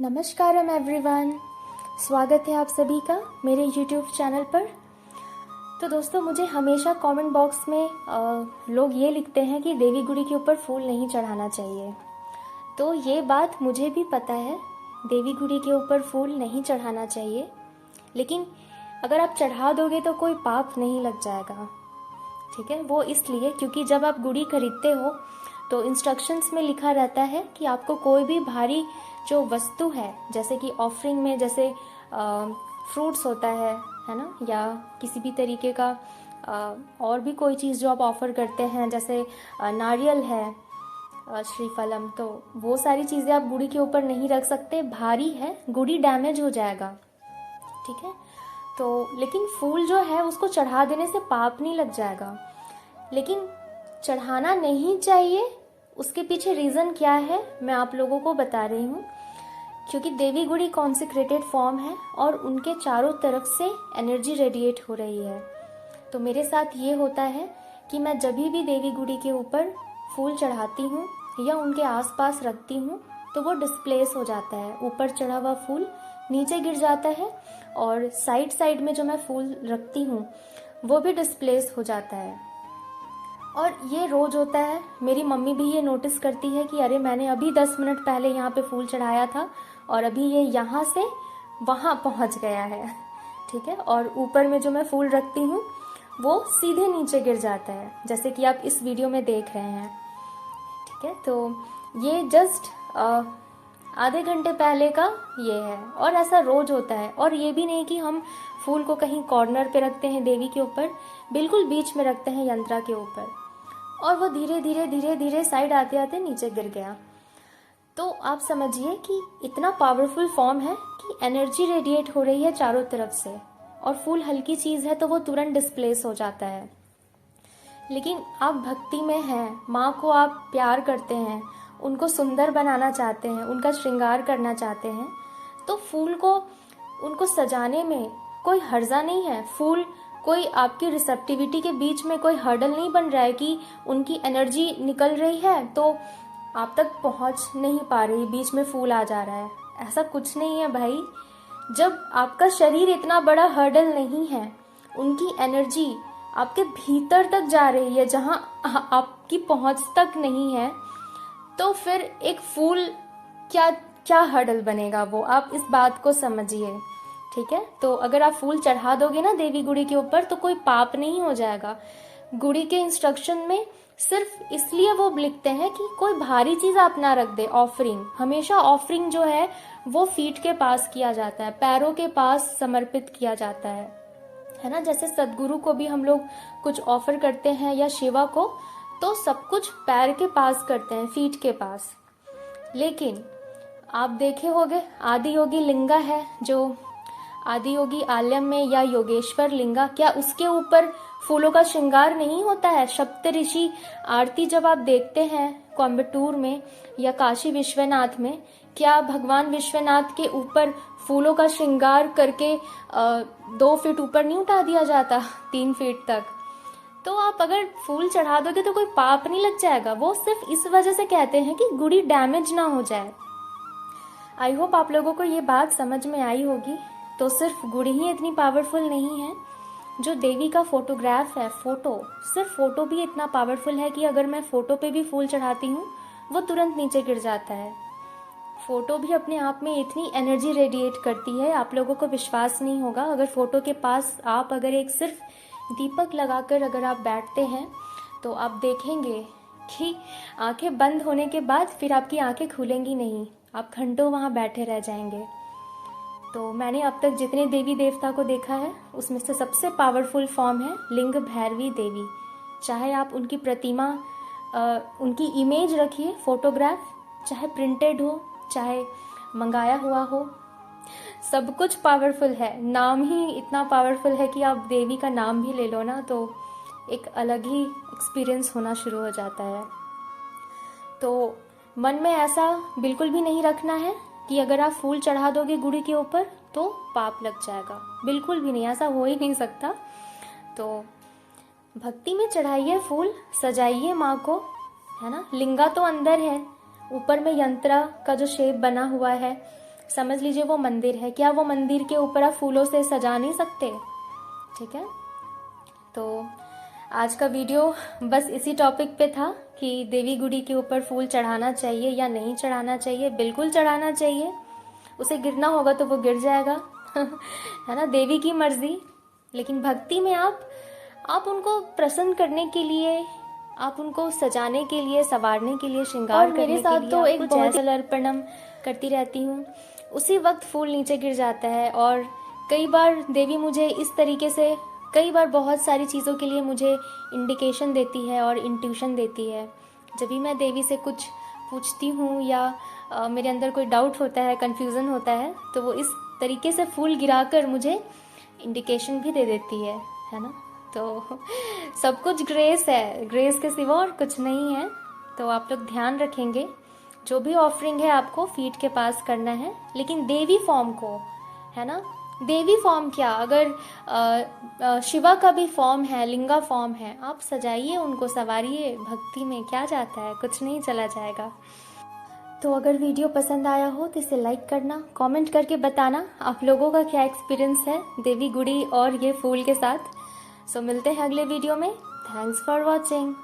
नमस्कारम everyone, स्वागत है आप सभी का मेरे यूट्यूब चैनल पर। तो दोस्तों, मुझे हमेशा कमेंट बॉक्स में लोग ये लिखते हैं कि देवी गुड़ी के ऊपर फूल नहीं चढ़ाना चाहिए। तो ये बात मुझे भी पता है, देवी गुड़ी के ऊपर फूल नहीं चढ़ाना चाहिए, लेकिन अगर आप चढ़ा दोगे तो कोई पाप नहीं लग जाएगा। ठीक है, वो इसलिए क्योंकि जब आप गुड़ी खरीदते हो तो इंस्ट्रक्शंस में लिखा रहता है कि आपको कोई भी भारी जो वस्तु है, जैसे कि ऑफरिंग में जैसे फ्रूट्स होता है ना, या किसी भी तरीके का और भी कोई चीज़ जो आप ऑफ़र करते हैं, जैसे नारियल है, श्रीफलम, तो वो सारी चीज़ें आप गुड़ी के ऊपर नहीं रख सकते, भारी है, गुड़ी डैमेज हो जाएगा। ठीक है, तो लेकिन फूल जो है उसको चढ़ा देने से पाप नहीं लग जाएगा, लेकिन चढ़ाना नहीं चाहिए। उसके पीछे रीज़न क्या है मैं आप लोगों को बता रही हूँ। क्योंकि देवी गुड़ी कॉन्सेक्रेटेड फॉर्म है और उनके चारों तरफ से एनर्जी रेडिएट हो रही है। तो मेरे साथ ये होता है कि मैं जब भी देवी गुड़ी के ऊपर फूल चढ़ाती हूँ या उनके आसपास रखती हूँ तो वो डिस्प्लेस हो जाता है, ऊपर चढ़ा हुआ फूल नीचे गिर जाता है और साइड में जो मैं फूल रखती हूँ वो भी डिस्प्लेस हो जाता है। और ये रोज होता है, मेरी मम्मी भी ये नोटिस करती है कि अरे मैंने अभी 10 मिनट पहले यहाँ पे फूल चढ़ाया था और अभी ये यहाँ से वहाँ पहुँच गया है। ठीक है, और ऊपर में जो मैं फूल रखती हूँ वो सीधे नीचे गिर जाता है, जैसे कि आप इस वीडियो में देख रहे हैं। ठीक है, तो ये जस्ट आधे घंटे पहले का ये है, और ऐसा रोज होता है। और ये भी नहीं कि हम फूल को कहीं कॉर्नर पे रखते हैं देवी के ऊपर, बिल्कुल बीच में रखते हैं यंत्रा के ऊपर, और वो धीरे धीरे साइड आते आते नीचे गिर गया। तो आप समझिए कि इतना पावरफुल फॉर्म है कि एनर्जी रेडिएट हो रही है चारों तरफ से, और फूल हल्की चीज़ है तो वो तुरंत डिस्प्लेस हो जाता है। लेकिन आप भक्ति में हैं, माँ को आप प्यार करते हैं, उनको सुंदर बनाना चाहते हैं, उनका श्रृंगार करना चाहते हैं, तो फूल को उनको सजाने में कोई हर्जा नहीं है। फूल कोई आपकी रिसेप्टिविटी के बीच में कोई हर्डल नहीं बन रहा है कि उनकी एनर्जी निकल रही है तो आप तक पहुंच नहीं पा रही, बीच में फूल आ जा रहा है, ऐसा कुछ नहीं है भाई। जब आपका शरीर इतना बड़ा हर्डल नहीं है, उनकी एनर्जी आपके भीतर तक जा रही है जहां आपकी पहुंच तक नहीं है, तो फिर एक फूल क्या क्या हर्डल बनेगा वो, आप इस बात को समझिए। ठीक है, तो अगर आप फूल चढ़ा दोगे ना देवी गुड़ी के ऊपर तो कोई पाप नहीं हो जाएगा। गुड़ी के इंस्ट्रक्शन में सिर्फ इसलिए वो लिखते हैं कि कोई भारी चीज आप ना रख दे। ऑफरिंग, हमेशा ऑफरिंग जो है वो फीट के पास किया जाता है, पैरों के पास समर्पित किया जाता है ना। जैसे सदगुरु को भी हम लोग कुछ ऑफर करते हैं या शिवा को, तो सब कुछ पैर के पास करते हैं, फीट के पास। लेकिन आप देखे होंगे आदि योगी लिंगा है, जो आदि योगी आलयम में या योगेश्वर लिंगा, क्या उसके ऊपर फूलों का श्रृंगार नहीं होता है? सप्तऋषि आरती जब आप देखते हैं कोयम्बटूर में या काशी विश्वनाथ में, क्या भगवान विश्वनाथ के ऊपर फूलों का श्रृंगार करके 2 फीट ऊपर नहीं उठा दिया जाता, 3 फीट तक? तो आप अगर फूल चढ़ा दोगे तो कोई पाप नहीं लग जाएगा। वो सिर्फ इस वजह से कहते हैं कि गुड़ी डैमेज ना हो जाए। आई होप आप लोगों को ये बात समझ में आई होगी। तो सिर्फ गुड़ी ही इतनी पावरफुल नहीं है, जो देवी का फोटोग्राफ है, सिर्फ फोटो भी इतना पावरफुल है कि अगर मैं फोटो पे भी फूल चढ़ाती हूँ वो तुरंत नीचे गिर जाता है। फोटो भी अपने आप में इतनी एनर्जी रेडिएट करती है, आप लोगों को विश्वास नहीं होगा। अगर फोटो के पास आप अगर एक सिर्फ दीपक लगाकर अगर आप बैठते हैं तो आप देखेंगे कि आंखें बंद होने के बाद फिर आपकी आंखें खुलेंगी नहीं, आप घंटों वहाँ बैठे रह जाएंगे। तो मैंने अब तक जितने देवी देवता को देखा है उसमें से सबसे पावरफुल फॉर्म है लिंग भैरवी देवी। चाहे आप उनकी प्रतिमा, उनकी इमेज रखिए, फोटोग्राफ, चाहे प्रिंटेड हो चाहे मंगाया हुआ हो, सब कुछ पावरफुल है। नाम ही इतना पावरफुल है कि आप देवी का नाम भी ले लो ना तो एक अलग ही एक्सपीरियंस होना शुरू हो जाता है। तो मन में ऐसा बिल्कुल भी नहीं रखना है कि अगर आप फूल चढ़ा दोगे गुड़ी के ऊपर तो पाप लग जाएगा, बिल्कुल भी नहीं, ऐसा हो ही नहीं सकता। तो भक्ति में चढ़ाइए फूल, सजाइए माँ को, है ना। लिंगा तो अंदर है, ऊपर में यंत्रा का जो शेप बना हुआ है, समझ लीजिए वो मंदिर है, क्या वो मंदिर के ऊपर आप फूलों से सजा नहीं सकते? ठीक है, तो आज का वीडियो बस इसी टॉपिक पे था कि देवी गुड़ी के ऊपर फूल चढ़ाना चाहिए या नहीं चढ़ाना चाहिए। बिल्कुल चढ़ाना चाहिए, उसे गिरना होगा तो वो गिर जाएगा है ना, देवी की मर्जी। लेकिन भक्ति में आप उनको प्रसन्न करने के लिए, आप उनको सजाने के लिए, संवारने के लिए, श्रृंगार करने के लिए, मेरे साथ तो एक बहुत जल अर्पणम करती रहती हूँ, उसी वक्त फूल नीचे गिर जाता है। और कई बार देवी मुझे इस तरीके से, कई बार बहुत सारी चीज़ों के लिए मुझे इंडिकेशन देती है और इंट्यूशन देती है। जब भी मैं देवी से कुछ पूछती हूँ या मेरे अंदर कोई डाउट होता है, कन्फ्यूज़न होता है, तो वो इस तरीके से फूल गिराकर मुझे इंडिकेशन भी दे देती है ना। तो सब कुछ ग्रेस है, ग्रेस के सिवा और कुछ नहीं है। तो आप लोग ध्यान रखेंगे, जो भी ऑफरिंग है आपको फीट के पास करना है, लेकिन देवी फॉर्म को, है ना। देवी फॉर्म क्या, अगर शिवा का भी फॉर्म है, लिंगा फॉर्म है, आप सजाइए उनको, संवारिए, भक्ति में क्या जाता है, कुछ नहीं चला जाएगा। तो अगर वीडियो पसंद आया हो तो इसे लाइक करना, कमेंट करके बताना आप लोगों का क्या एक्सपीरियंस है देवी गुड़ी और ये फूल के साथ। सो मिलते हैं अगले वीडियो में। Thanks for watching.